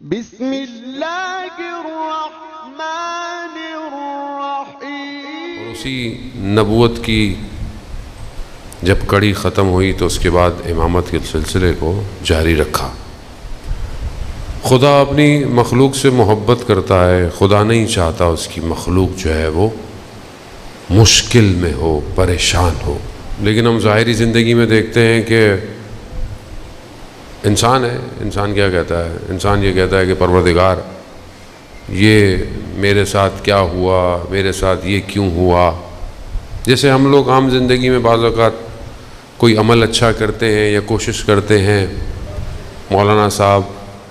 بسم اللہ الرحمن الرحیم۔ اور اسی نبوت کی جب کڑی ختم ہوئی تو اس کے بعد امامت کے سلسلے کو جاری رکھا۔ خدا اپنی مخلوق سے محبت کرتا ہے، خدا نہیں چاہتا اس کی مخلوق جو ہے وہ مشکل میں ہو، پریشان ہو۔ لیکن ہم ظاہری زندگی میں دیکھتے ہیں کہ انسان ہے، انسان کیا کہتا ہے؟ انسان یہ کہتا ہے کہ پروردگار یہ میرے ساتھ کیا ہوا، میرے ساتھ یہ کیوں ہوا۔ جیسے ہم لوگ عام زندگی میں بعض اوقات کوئی عمل اچھا کرتے ہیں یا کوشش کرتے ہیں، مولانا صاحب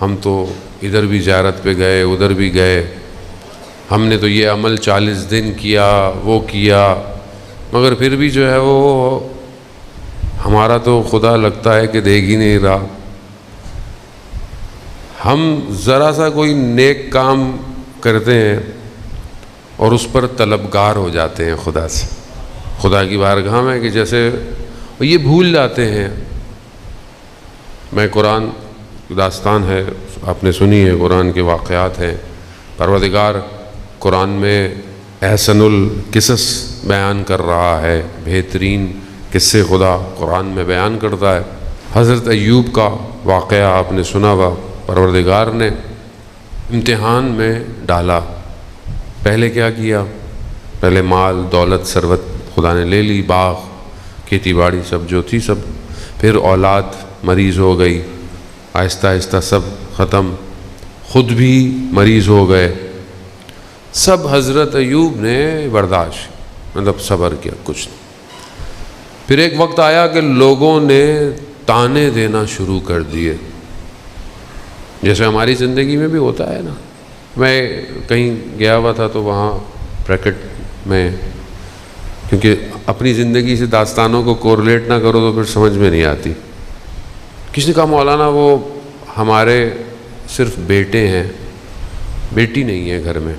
ہم تو ادھر بھی زیارت پہ گئے، ادھر بھی گئے، ہم نے تو یہ عمل 40 دن کیا، وہ کیا، مگر پھر بھی جو ہے وہ ہمارا تو خدا لگتا ہے کہ دیکھ ہی نہیں رہا۔ ہم ذرا سا کوئی نیک کام کرتے ہیں اور اس پر طلبگار ہو جاتے ہیں خدا سے، خدا کی بارگاہ میں، کہ جیسے یہ بھول جاتے ہیں۔ میں قرآن داستان ہے، آپ نے سنی ہے، قرآن کے واقعات ہیں۔ پروردگار قرآن میں احسن القصص بیان کر رہا ہے، بہترین قصے خدا قرآن میں بیان کرتا ہے۔ حضرت ایوب کا واقعہ آپ نے سنا ہوا، پروردگار نے امتحان میں ڈالا۔ پہلے کیا کیا؟ پہلے مال دولت ثروت خدا نے لے لی، باغ کھیتی باڑی سب جو تھی سب، پھر اولاد مریض ہو گئی، آہستہ آہستہ سب ختم، خود بھی مریض ہو گئے، سب حضرت ایوب نے برداشت، مطلب صبر کیا، کچھ نہیں۔ پھر ایک وقت آیا کہ لوگوں نے تانے دینا شروع کر دیے، جیسے ہماری زندگی میں بھی ہوتا ہے نا۔ میں کہیں گیا ہوا تھا تو وہاں بریکٹ میں، کیونکہ اپنی زندگی سے داستانوں کو کورلیٹ نہ کرو تو پھر سمجھ میں نہیں آتی۔ کسی نے کہا مولانا وہ ہمارے صرف بیٹے ہیں، بیٹی نہیں ہے گھر میں،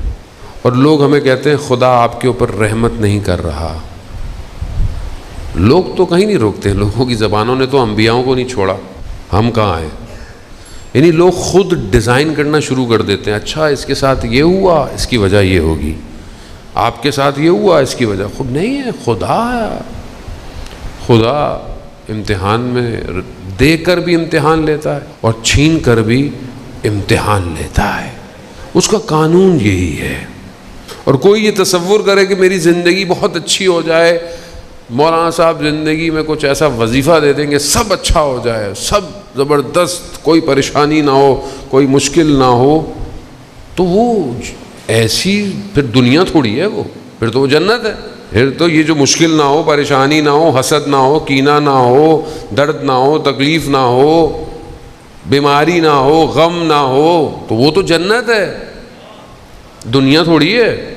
اور لوگ ہمیں کہتے ہیں خدا آپ کے اوپر رحمت نہیں کر رہا۔ لوگ تو کہیں نہیں روکتے، لوگوں کی زبانوں نے تو انبیاؤں کو نہیں چھوڑا، ہم کہاں ہیں؟ یعنی لوگ خود ڈیزائن کرنا شروع کر دیتے ہیں، اچھا اس کے ساتھ یہ ہوا، اس کی وجہ یہ ہوگی، آپ کے ساتھ یہ ہوا، اس کی وجہ خود نہیں ہے، خدا امتحان میں دے کر بھی امتحان لیتا ہے اور چھین کر بھی امتحان لیتا ہے، اس کا قانون یہی ہے۔ اور کوئی یہ تصور کرے کہ میری زندگی بہت اچھی ہو جائے، مولانا صاحب زندگی میں کچھ ایسا وظیفہ دے دیں گے سب اچھا ہو جائے، سب زبردست، کوئی پریشانی نہ ہو، کوئی مشکل نہ ہو، تو وہ ایسی پھر دنیا تھوڑی ہے، وہ پھر تو وہ جنت ہے۔ پھر تو یہ جو مشکل نہ ہو، پریشانی نہ ہو، حسد نہ ہو، کینہ نہ ہو، درد نہ ہو، تکلیف نہ ہو، بیماری نہ ہو، غم نہ ہو، تو وہ تو جنت ہے، دنیا تھوڑی ہے۔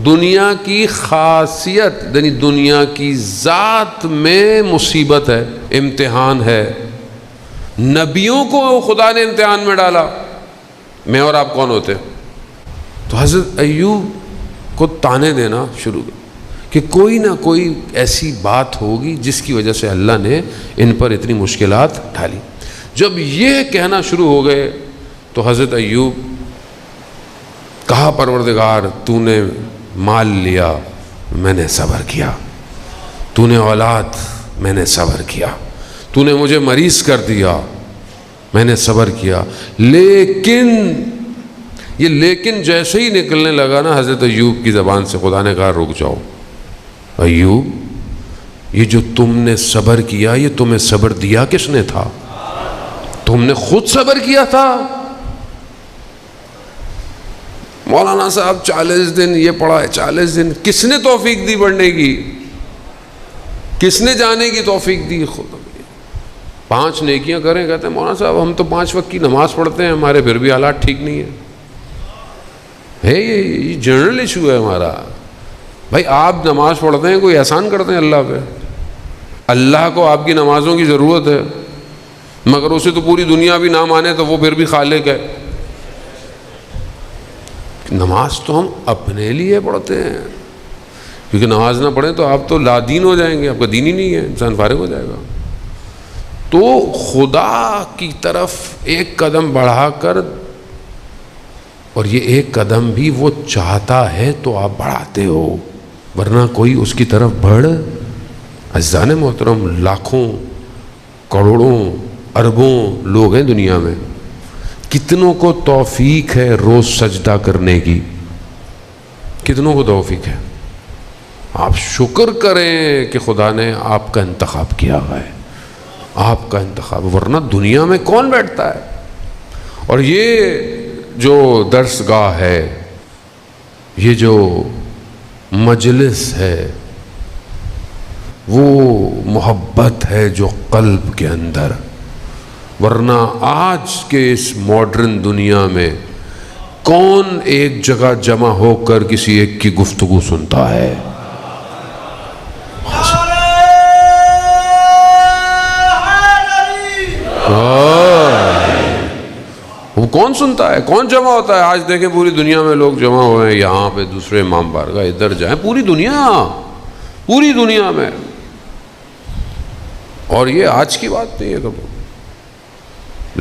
دنیا کی خاصیت یعنی دنیا کی ذات میں مصیبت ہے، امتحان ہے۔ نبیوں کو خدا نے امتحان میں ڈالا، میں اور آپ کون ہوتے؟ تو حضرت ایوب کو تانے دینا شروع کہ کوئی نہ کوئی ایسی بات ہوگی جس کی وجہ سے اللہ نے ان پر اتنی مشکلات ڈالی۔ جب یہ کہنا شروع ہو گئے تو حضرت ایوب کہا پروردگار تو نے مال لیا، میں نے صبر کیا، تو نے اولاد، میں نے صبر کیا، تو نے مجھے مریض کر دیا، میں نے صبر کیا، لیکن یہ لیکن جیسے ہی نکلنے لگا نا حضرت ایوب کی زبان سے، خدا نے کہا رک جاؤ ایوب، یہ جو تم نے صبر کیا یہ تمہیں صبر دیا کس نے تھا؟ تم نے خود صبر کیا تھا۔ مولانا صاحب 40 دن یہ پڑھا ہے، 40 دن کس نے توفیق دی پڑھنے کی؟ کس نے جانے کی توفیق دی؟ خود 5 نیکیاں کریں، کہتے ہیں مولانا صاحب ہم تو 5 وقت کی نماز پڑھتے ہیں، ہمارے پھر بھی حالات ٹھیک نہیں ہے۔ یہ جنرل ایشو ہے ہمارا۔ بھائی آپ نماز پڑھتے ہیں، کوئی احسان کرتے ہیں اللہ پہ؟ اللہ کو آپ کی نمازوں کی ضرورت ہے، مگر اسے تو پوری دنیا بھی نہ مانے تو وہ پھر بھی خالق ہے۔ نماز تو ہم اپنے لیے پڑھتے ہیں، کیونکہ نماز نہ پڑھیں تو آپ تو لا دین ہو جائیں گے، آپ کا دین ہی نہیں ہے، انسان فارغ ہو جائے گا۔ تو خدا کی طرف ایک قدم بڑھا کر اور یہ ایک قدم بھی وہ چاہتا ہے تو آپ بڑھاتے ہو، ورنہ کوئی اس کی طرف بڑھ. عزیزان محترم، لاکھوں کروڑوں اربوں لوگ ہیں دنیا میں، کتنوں کو توفیق ہے روز سجدہ کرنے کی؟ کتنوں کو توفیق ہے؟ آپ شکر کریں کہ خدا نے آپ کا انتخاب کیا ہوا ہے، آپ کا انتخاب، ورنہ دنیا میں کون بیٹھتا ہے؟ اور یہ جو درس گاہ ہے، یہ جو مجلس ہے، وہ محبت ہے جو قلب کے اندر، ورنہ آج کے اس ماڈرن دنیا میں کون ایک جگہ جمع ہو کر کسی ایک کی گفتگو سنتا ہے؟ وہ کون سنتا ہے؟ کون جمع ہوتا ہے؟ آج دیکھیں پوری دنیا میں لوگ جمع ہوئے ہیں، یہاں پہ دوسرے امام بارگاہ، ادھر جائیں، پوری دنیا میں. اور یہ آج کی بات نہیں ہے کبھی،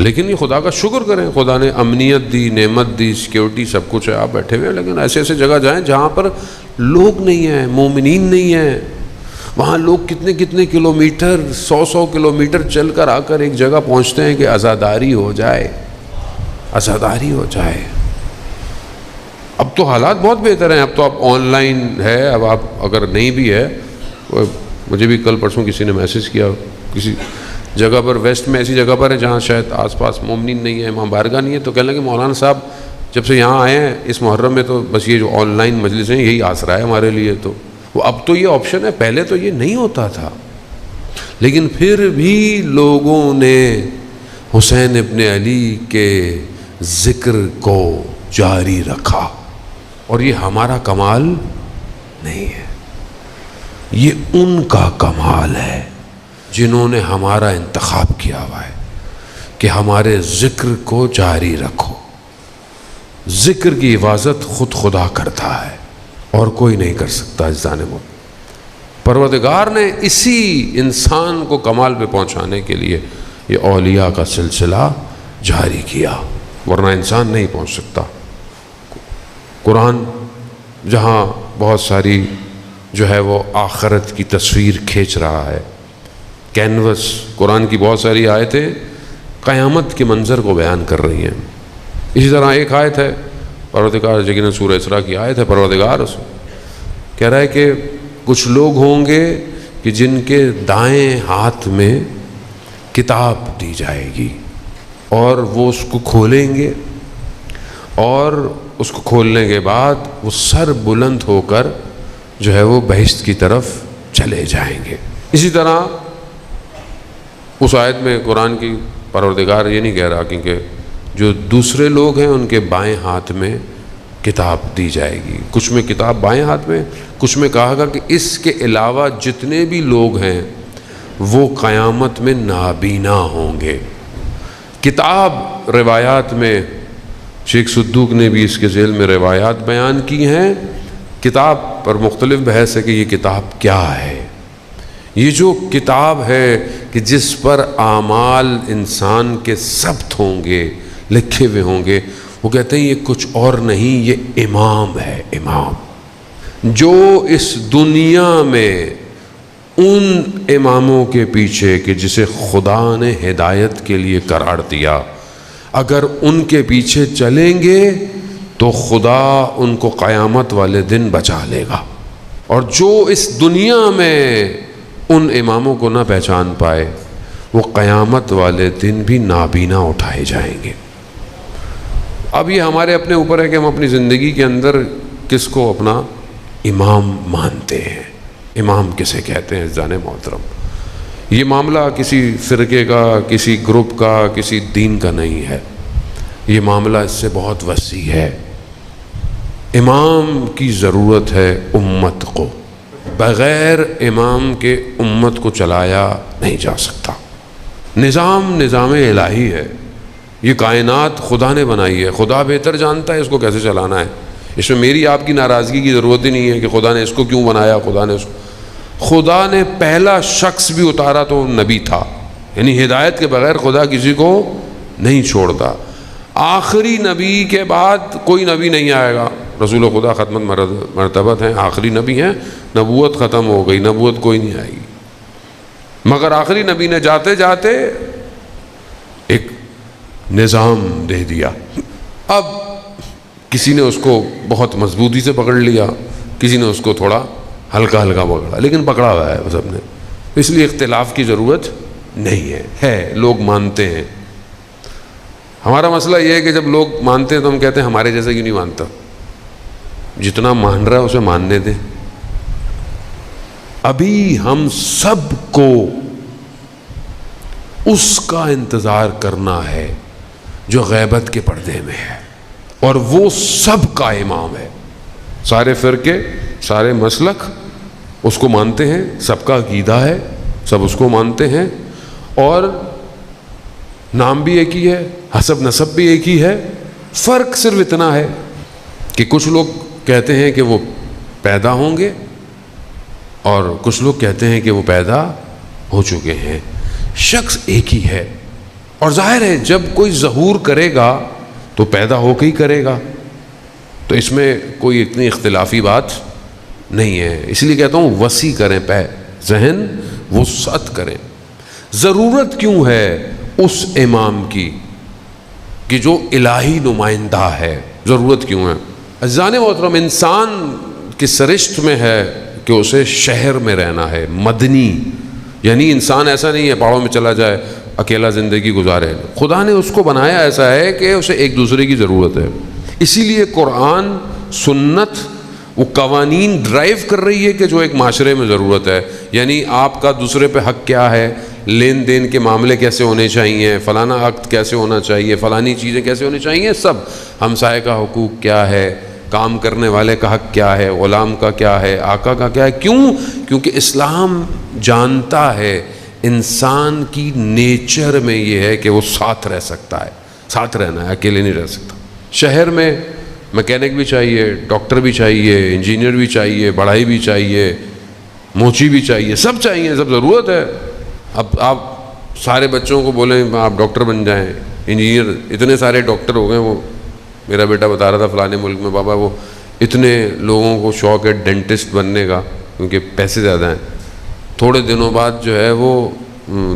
لیکن یہ خدا کا شکر کریں، خدا نے امنیت دی، نعمت دی، سیکیورٹی سب کچھ ہے، آپ بیٹھے ہوئے ہیں. لیکن ایسے ایسے جگہ جائیں جہاں پر لوگ نہیں ہیں، مومنین نہیں ہیں. وہاں لوگ کتنے کلومیٹر، 100 کلومیٹر چل کر آ کر ایک جگہ پہنچتے ہیں کہ عزاداری ہو جائے. اب تو حالات بہت بہتر ہیں، اب تو آپ آن لائن ہے، اب آپ اگر نہیں بھی ہے، مجھے بھی کل پرسوں کسی نے میسج کیا، کسی جگہ پر ویسٹ میں ایسی جگہ پر ہے جہاں شاید آس پاس مومنین نہیں ہے، امام بارگاہ نہیں ہے، تو کہنے لگے مولانا صاحب جب سے یہاں آئے ہیں اس محرم میں تو بس یہ جو آن لائن مجلس ہیں یہی آسرا ہے ہمارے لیے. تو وہ اب تو یہ آپشن ہے، پہلے تو یہ نہیں ہوتا تھا. لیکن پھر بھی لوگوں نے حسین ابن علی کے ذکر کو جاری رکھا، اور یہ ہمارا کمال نہیں ہے، یہ ان کا کمال ہے جنہوں نے ہمارا انتخاب کیا ہوا ہے کہ ہمارے ذکر کو جاری رکھو. ذکر کی حفاظت خود خدا کرتا ہے اور کوئی نہیں کر سکتا. پروردگار نے اسی انسان کو کمال پہ پہنچانے کے لیے یہ اولیاء کا سلسلہ جاری کیا، ورنہ انسان نہیں پہنچ سکتا. قرآن جہاں بہت ساری جو ہے وہ آخرت کی تصویر کھینچ رہا ہے، کینوس، قرآن کی بہت ساری آیتیں قیامت کے منظر کو بیان کر رہی ہیں. اسی طرح ایک آیت ہے پروردگار، یقیناً سورہ اسراء کی آیت ہے، پروردگار اس کہہ رہا ہے کہ کچھ لوگ ہوں گے کہ جن کے دائیں ہاتھ میں کتاب دی جائے گی، اور وہ اس کو کھولیں گے، اور اس کو کھولنے کے بعد وہ سر بلند ہو کر جو ہے وہ بہشت کی طرف چلے جائیں گے. اسی طرح اس آیت میں قرآن کی پروردگار یہ نہیں کہہ رہا کیونکہ جو دوسرے لوگ ہیں ان کے بائیں ہاتھ میں کتاب دی جائے گی. کچھ میں کتاب بائیں ہاتھ میں، کچھ میں کہا گا کہ اس کے علاوہ جتنے بھی لوگ ہیں وہ قیامت میں نابینا ہوں گے. کتاب روایات میں شیخ صدوق نے بھی اس کے ذیل میں روایات بیان کی ہیں. کتاب پر مختلف بحث ہے کہ یہ کتاب کیا ہے. یہ جو کتاب ہے کہ جس پر اعمال انسان کے ثبت ہوں گے، لکھے ہوئے ہوں گے، وہ کہتے ہیں یہ کچھ اور نہیں، یہ امام ہے. امام جو اس دنیا میں ان اماموں کے پیچھے کہ جسے خدا نے ہدایت کے لیے قرار دیا، اگر ان کے پیچھے چلیں گے تو خدا ان کو قیامت والے دن بچا لے گا. اور جو اس دنیا میں ان اماموں کو نہ پہچان پائے وہ قیامت والے دن بھی نابینا اٹھائے جائیں گے. اب یہ ہمارے اپنے اوپر ہے کہ ہم اپنی زندگی کے اندر کس کو اپنا امام مانتے ہیں. امام کسے کہتے ہیں جان محترم؟ یہ معاملہ کسی فرقے کا، کسی گروپ کا، کسی دین کا نہیں ہے. یہ معاملہ اس سے بہت وسیع ہے. امام کی ضرورت ہے امت کو، بغیر امام کے امت کو چلایا نہیں جا سکتا. نظام الہی ہے، یہ کائنات خدا نے بنائی ہے، خدا بہتر جانتا ہے اس کو کیسے چلانا ہے. اس میں میری آپ کی ناراضگی کی ضرورت ہی نہیں ہے کہ خدا نے اس کو کیوں بنایا. خدا نے پہلا شخص بھی اتارا تو نبی تھا، یعنی ہدایت کے بغیر خدا کسی کو نہیں چھوڑتا. آخری نبی کے بعد کوئی نبی نہیں آئے گا. رسول خدا ختم مرتبت ہیں، آخری نبی ہیں، نبوت ختم ہو گئی، نبوت کوئی نہیں آئے گی. مگر آخری نبی نے جاتے جاتے ایک نظام دے دیا. اب کسی نے اس کو بہت مضبوطی سے پکڑ لیا، کسی نے اس کو تھوڑا ہلکا ہلکا پکڑا، لیکن پکڑا ہوا ہے سب نے. اس لیے اختلاف کی ضرورت نہیں ہے لوگ مانتے ہیں. ہمارا مسئلہ یہ ہے کہ جب لوگ مانتے ہیں تو ہم کہتے ہیں ہمارے جیسا کیوں نہیں مانتا. جتنا مان رہا ہے اسے ماننے دیں. ابھی ہم سب کو اس کا انتظار کرنا ہے جو غیبت کے پردے میں ہے، اور وہ سب کا امام ہے. سارے فرقے، سارے مسلک اس کو مانتے ہیں، سب کا عقیدہ ہے، سب اس کو مانتے ہیں، اور نام بھی ایک ہی ہے، حسب نسب بھی ایک ہی ہے. فرق صرف اتنا ہے کہ کچھ لوگ کہتے ہیں کہ وہ پیدا ہوں گے اور کچھ لوگ کہتے ہیں کہ وہ پیدا ہو چکے ہیں. شخص ایک ہی ہے، اور ظاہر ہے جب کوئی ظہور کرے گا تو پیدا ہو کے ہی کرے گا. تو اس میں کوئی اتنی اختلافی بات نہیں ہے. اس لیے کہتا ہوں وسیع کریں ذہن، وسعت کریں. ضرورت کیوں ہے اس امام کی کہ جو الہی نمائندہ ہے؟ ضرورت کیوں ہے؟ عزیزان محترم، انسان کی سرشت میں ہے کہ اسے شہر میں رہنا ہے، مدنی. یعنی انسان ایسا نہیں ہے پہاڑوں میں چلا جائے اکیلا زندگی گزارے. خدا نے اس کو بنایا ایسا ہے کہ اسے ایک دوسرے کی ضرورت ہے. اسی لیے قرآن، سنت وہ قوانین ڈرائیو کر رہی ہے کہ جو ایک معاشرے میں ضرورت ہے. یعنی آپ کا دوسرے پہ حق کیا ہے، لین دین کے معاملے کیسے ہونے چاہیے، فلانا عقد کیسے ہونا چاہیے، فلانی چیزیں کیسے ہونی چاہیے، سب. ہمسائے کا حقوق کیا ہے، کام کرنے والے کا حق کیا ہے، غلام کا کیا ہے، آقا کا کیا ہے. کیونکہ اسلام جانتا ہے انسان کی نیچر میں یہ ہے کہ وہ ساتھ رہ سکتا ہے، ساتھ رہنا ہے، اکیلے نہیں رہ سکتا. شہر میں میکینک بھی چاہیے، ڈاکٹر بھی چاہیے، انجینئر بھی چاہیے، بڑھائی بھی چاہیے، موچی بھی چاہیے، سب چاہیے، سب ضرورت ہے. اب آپ سارے بچوں کو بولیں آپ ڈاکٹر بن جائیں، انجینئر، اتنے سارے ڈاکٹر ہو گئے. وہ میرا بیٹا بتا رہا تھا فلانے ملک میں بابا وہ اتنے لوگوں کو شوق ہے ڈینٹسٹ بننے کا کیونکہ پیسے زیادہ ہیں. تھوڑے دنوں بعد جو ہے وہ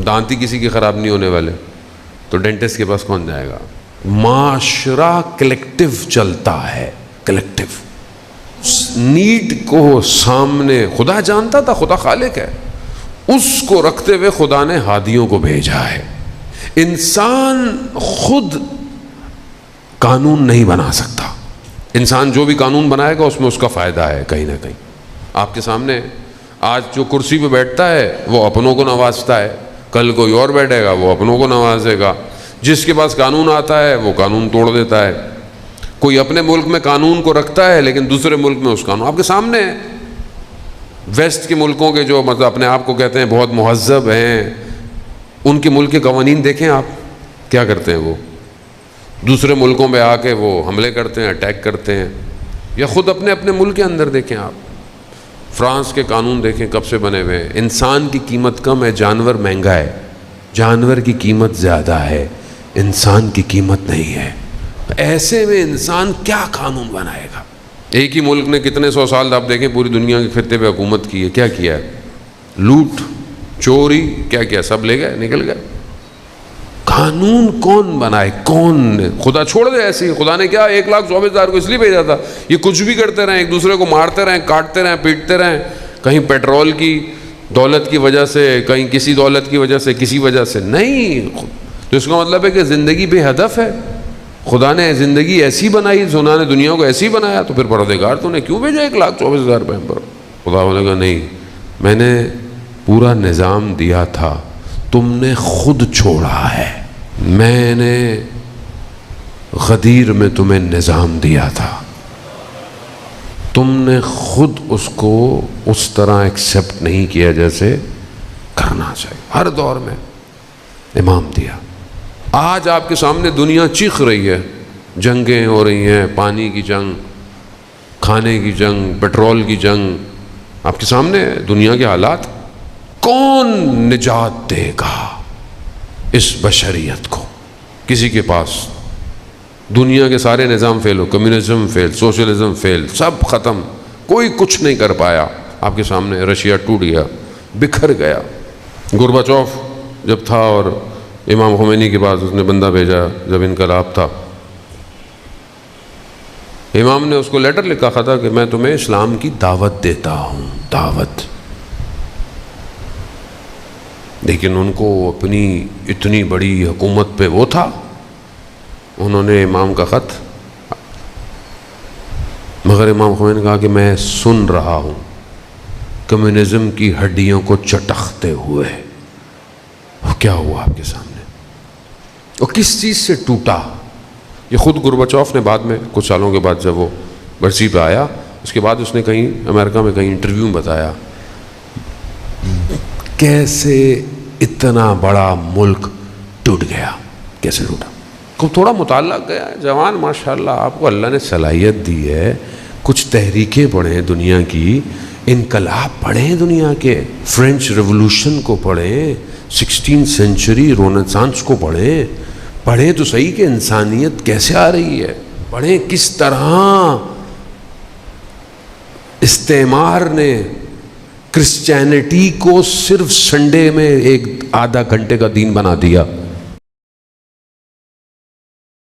دانت ہی کسی کے خراب نہیں ہونے والے، تو ڈینٹسٹ کے پاس کون جائے گا؟ معاشرہ کلیکٹیو چلتا ہے، کلیکٹیو. نیڈ کو سامنے خدا جانتا تھا، خدا خالق ہے، اس کو رکھتے ہوئے خدا نے ہادیوں کو بھیجا ہے. انسان خود قانون نہیں بنا سکتا. انسان جو بھی قانون بنائے گا اس میں اس کا فائدہ ہے کہیں نہ کہیں. آپ کے سامنے آج جو کرسی پہ بیٹھتا ہے وہ اپنوں کو نوازتا ہے، کل کوئی اور بیٹھے گا وہ اپنوں کو نوازے گا. جس کے پاس قانون آتا ہے وہ قانون توڑ دیتا ہے. کوئی اپنے ملک میں قانون کو رکھتا ہے لیکن دوسرے ملک میں اس قانون. آپ کے سامنے ویسٹ کے ملکوں کے جو مطلب اپنے آپ کو کہتے ہیں بہت مہذب ہیں، ان کے ملک کے قوانین دیکھیں آپ کیا کرتے ہیں. وہ دوسرے ملکوں میں آ کے وہ حملے کرتے ہیں، اٹیک کرتے ہیں. یا خود اپنے اپنے ملک کے اندر دیکھیں آپ، فرانس کے قانون دیکھیں کب سے بنے ہوئے ہیں. انسان کی قیمت کم ہے، جانور مہنگا ہے. جانور کی قیمت زیادہ ہے، انسان کی قیمت نہیں ہے. ایسے میں انسان کیا قانون بنائے گا؟ ایک ہی ملک نے کتنے سو سال آپ دیکھیں پوری دنیا کے خطے پہ حکومت کی ہے. کیا کیا ہے؟ لوٹ، چوری، کیا کیا، سب لے گئے، نکل گئے. قانون کون بنائے؟ کون؟ خدا چھوڑ دے ایسے ہی. خدا نے کیا 1,24,000 کو اس لیے بھیجا تھا یہ کچھ بھی کرتے رہیں، ایک دوسرے کو مارتے رہیں، کاٹتے رہیں، پیٹتے رہیں، کہیں پیٹرول کی دولت کی وجہ سے، کہیں کسی دولت کی وجہ سے، کسی وجہ سے نہیں. تو اس کا مطلب ہے کہ زندگی بے ہدف ہے. خدا نے زندگی ایسی بنائی، خدا نے دنیا کو ایسی بنایا، تو پھر پروردگار تو نے کیوں بھیجا 1,24,000 پہ ہم پر؟ خدا بولے گا نہیں، میں نے پورا نظام دیا تھا، تم نے خود چھوڑا ہے. میں نے غدیر میں تمہیں نظام دیا تھا، تم نے خود اس کو اس طرح ایکسیپٹ نہیں کیا جیسے کرنا چاہیے. ہر دور میں امام دیا. آج آپ کے سامنے دنیا چیخ رہی ہے، جنگیں ہو رہی ہیں، پانی کی جنگ، کھانے کی جنگ، پیٹرول کی جنگ. آپ کے سامنے دنیا کے حالات. کون نجات دے گا اس بشریت کو؟ کسی کے پاس دنیا کے سارے نظام فیل ہو، کمیونزم فیل، سوشلزم فیل، سب ختم، کوئی کچھ نہیں کر پایا. آپ کے سامنے رشیا ٹوٹ گیا، بکھر گیا. گورباچوف جب تھا اور امام خمینی کے بعد اس نے بندہ بھیجا جب انقلاب تھا، امام نے اس کو لیٹر لکھا تھا کہ میں تمہیں اسلام کی دعوت دیتا ہوں، دعوت. لیکن ان کو اپنی اتنی بڑی حکومت پہ وہ تھا، انہوں نے امام کا خط، مگر امام خمینی نے کہا کہ میں سن رہا ہوں کمیونزم کی ہڈیوں کو چٹکتے ہوئے. کیا ہوا آپ کے سامنے؟ اور کس چیز سے ٹوٹا؟ یہ خود گورباچوف نے بعد میں کچھ سالوں کے بعد جب وہ برسی پہ آیا، اس کے بعد اس نے کہیں امریکہ میں کہیں انٹرویو میں بتایا کیسے اتنا بڑا ملک ٹوٹ گیا، کیسے ٹوٹا. کو تھوڑا مطالعہ گیا ہے جوان، ماشاءاللہ آپ کو اللہ نے صلاحیت دی ہے، کچھ تحریکیں پڑھیں دنیا کی، انقلاب پڑھیں دنیا کے، فرینچ ریولوشن کو پڑھیں، 16 سینچری رونسانس کو پڑھیں تو صحیح کہ انسانیت کیسے آ رہی ہے، پڑھیں کس طرح استعمار نے کرسچینٹی کو صرف سنڈے میں ایک آدھا گھنٹے کا دین بنا دیا.